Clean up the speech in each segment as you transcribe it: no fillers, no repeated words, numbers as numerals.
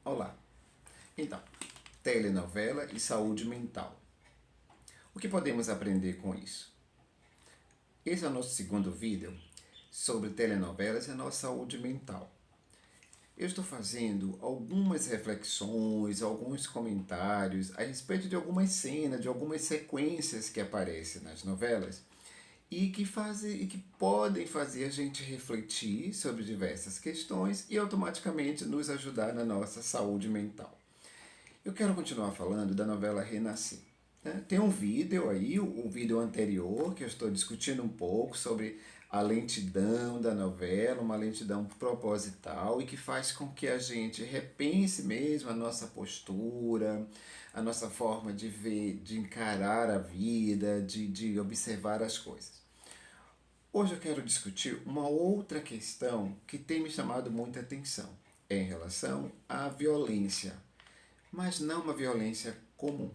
Olá. Então, telenovela e saúde mental. O que podemos aprender com isso? Esse é o nosso segundo vídeo sobre telenovelas e a nossa saúde mental. Eu estou fazendo algumas reflexões, alguns comentários a respeito de algumas cenas, de algumas sequências que aparecem nas novelas e que podem fazer a gente refletir sobre diversas questões e automaticamente nos ajudar na nossa saúde mental. Eu quero continuar falando da novela Renascer. Tem um vídeo aí, o vídeo anterior, que eu estou discutindo um pouco sobre a lentidão da novela, uma lentidão proposital e que faz com que a gente repense mesmo a nossa postura, a nossa forma de ver, de encarar a vida, de observar as coisas. Hoje eu quero discutir uma outra questão que tem me chamado muita atenção, em relação à violência, mas não uma violência comum,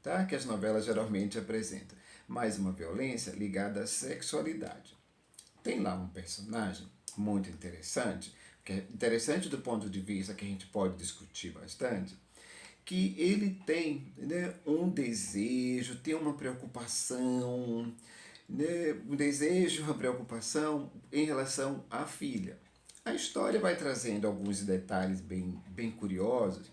tá? Que as novelas geralmente apresentam, mas uma violência ligada à sexualidade. Tem lá um personagem muito interessante, que é interessante do ponto de vista que a gente pode discutir bastante, que ele tem, né, um desejo, tem uma preocupação, né, um desejo, uma preocupação em relação à filha. A história vai trazendo alguns detalhes bem curiosos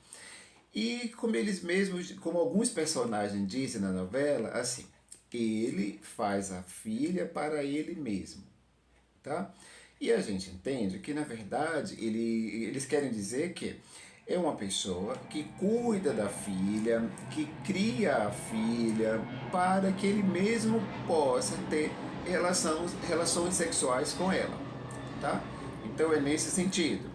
e como eles mesmos, como alguns personagens dizem na novela, assim, ele faz a filha para ele mesmo, tá? E a gente entende que, na verdade, eles querem dizer que é uma pessoa que cuida da filha, que cria a filha para que ele mesmo possa ter relações sexuais com ela, tá? Então é nesse sentido.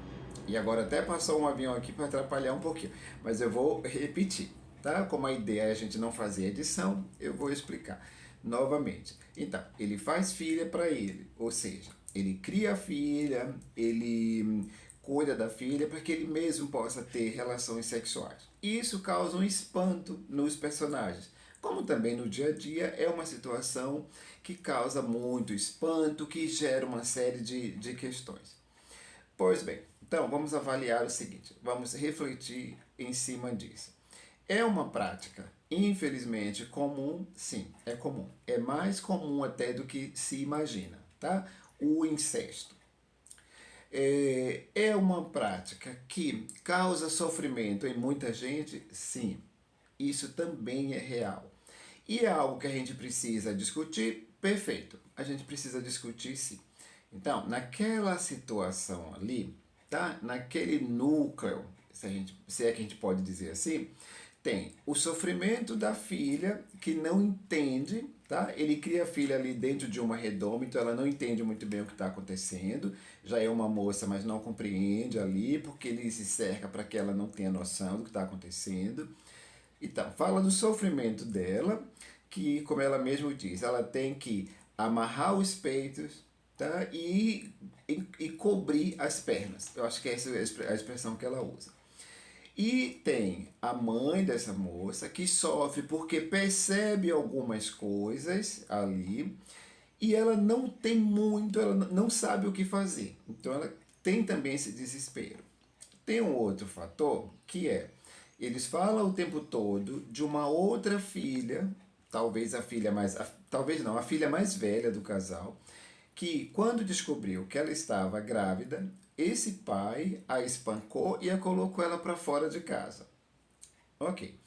E agora até passou um avião aqui para atrapalhar um pouquinho, mas eu vou repetir, tá? Como a ideia é a gente não fazer edição, eu vou explicar novamente. Então, ele faz filha para ele, ou seja, ele cria a filha, ele cuida da filha para que ele mesmo possa ter relações sexuais. Isso causa um espanto nos personagens, como também no dia a dia é uma situação que causa muito espanto, que gera uma série de questões. Pois bem, então vamos avaliar o seguinte, vamos refletir em cima disso. É uma prática, infelizmente, comum? Sim, é comum. É mais comum até do que se imagina, tá? O incesto. É uma prática que causa sofrimento em muita gente? Sim, isso também é real. E é algo que a gente precisa discutir? Perfeito, a gente precisa discutir sim. Então, naquela situação ali, tá? Naquele núcleo, se é que a gente pode dizer assim, tem o sofrimento da filha que não entende, tá? Ele cria a filha ali dentro de uma redoma, então ela não entende muito bem o que está acontecendo. Já é uma moça, mas não compreende ali, porque ele se cerca para que ela não tenha noção do que está acontecendo. Então, fala do sofrimento dela, que, como ela mesmo diz, ela tem que amarrar os peitos, tá? E cobrir as pernas. Eu acho que essa é a expressão que ela usa. E tem a mãe dessa moça que sofre porque percebe algumas coisas ali e ela não tem muito, ela não sabe o que fazer. Então ela tem também esse desespero. Tem um outro fator que é, eles falam o tempo todo de uma outra filha, talvez a filha mais, talvez não, a filha mais velha do casal, que quando descobriu que ela estava grávida, esse pai a espancou e a colocou ela para fora de casa. Ok.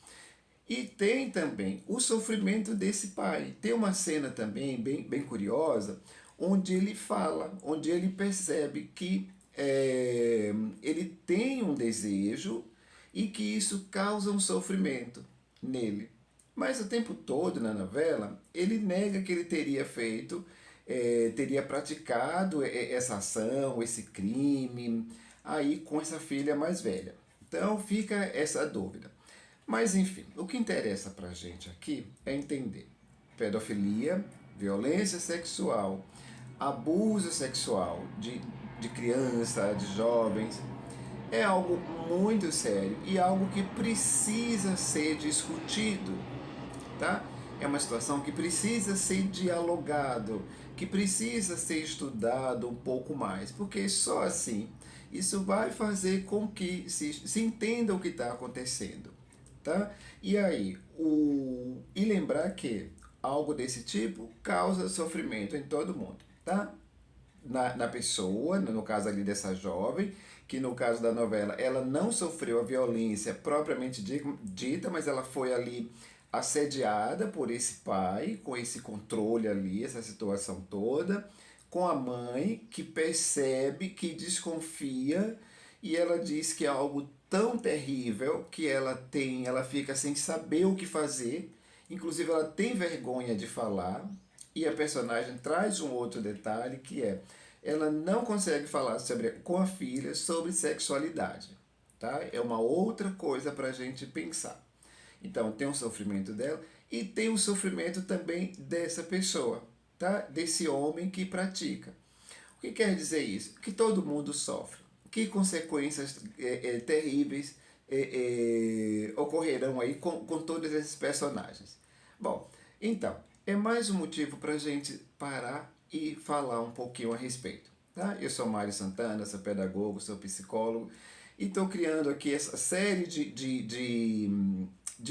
E tem também o sofrimento desse pai. Tem uma cena também bem curiosa, onde ele fala, onde ele percebe que ele tem um desejo e que isso causa um sofrimento nele. Mas o tempo todo na novela, ele nega que ele teria feito, teria praticado essa ação, esse crime, aí com essa filha mais velha. Então fica essa dúvida. Mas enfim, o que interessa pra gente aqui é entender pedofilia, violência sexual, abuso sexual de criança, de jovens, é algo muito sério e algo que precisa ser discutido, tá? É uma situação que precisa ser dialogado, que precisa ser estudado um pouco mais, porque só assim Isso vai fazer com que se entenda o que está acontecendo, tá? E aí, e lembrar que algo desse tipo causa sofrimento em todo mundo, tá? Na pessoa, no caso ali dessa jovem, que no caso da novela, ela não sofreu a violência propriamente dita, mas ela foi ali assediada por esse pai, com esse controle ali, essa situação toda, com a mãe que percebe, que desconfia, e ela diz que é algo tão terrível que ela fica sem saber o que fazer, inclusive ela tem vergonha de falar, e a personagem traz um outro detalhe que é ela não consegue falar com a filha sobre sexualidade, tá? É uma outra coisa para a gente pensar. Então tem o sofrimento dela e tem o sofrimento também dessa pessoa, tá? Desse homem que pratica. O que quer dizer isso? Que todo mundo sofre. Que consequências terríveis ocorrerão aí com todos esses personagens? Bom, então, é mais um motivo para a gente parar e falar um pouquinho a respeito. Tá? Eu sou Mário Santana, sou pedagogo, sou psicólogo e estou criando aqui essa série de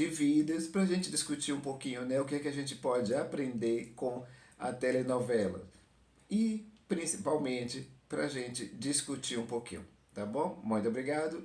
vídeos para a gente discutir um pouquinho, né, o que, é que a gente pode aprender com a telenovela e principalmente para a gente discutir um pouquinho, tá bom? Muito obrigado.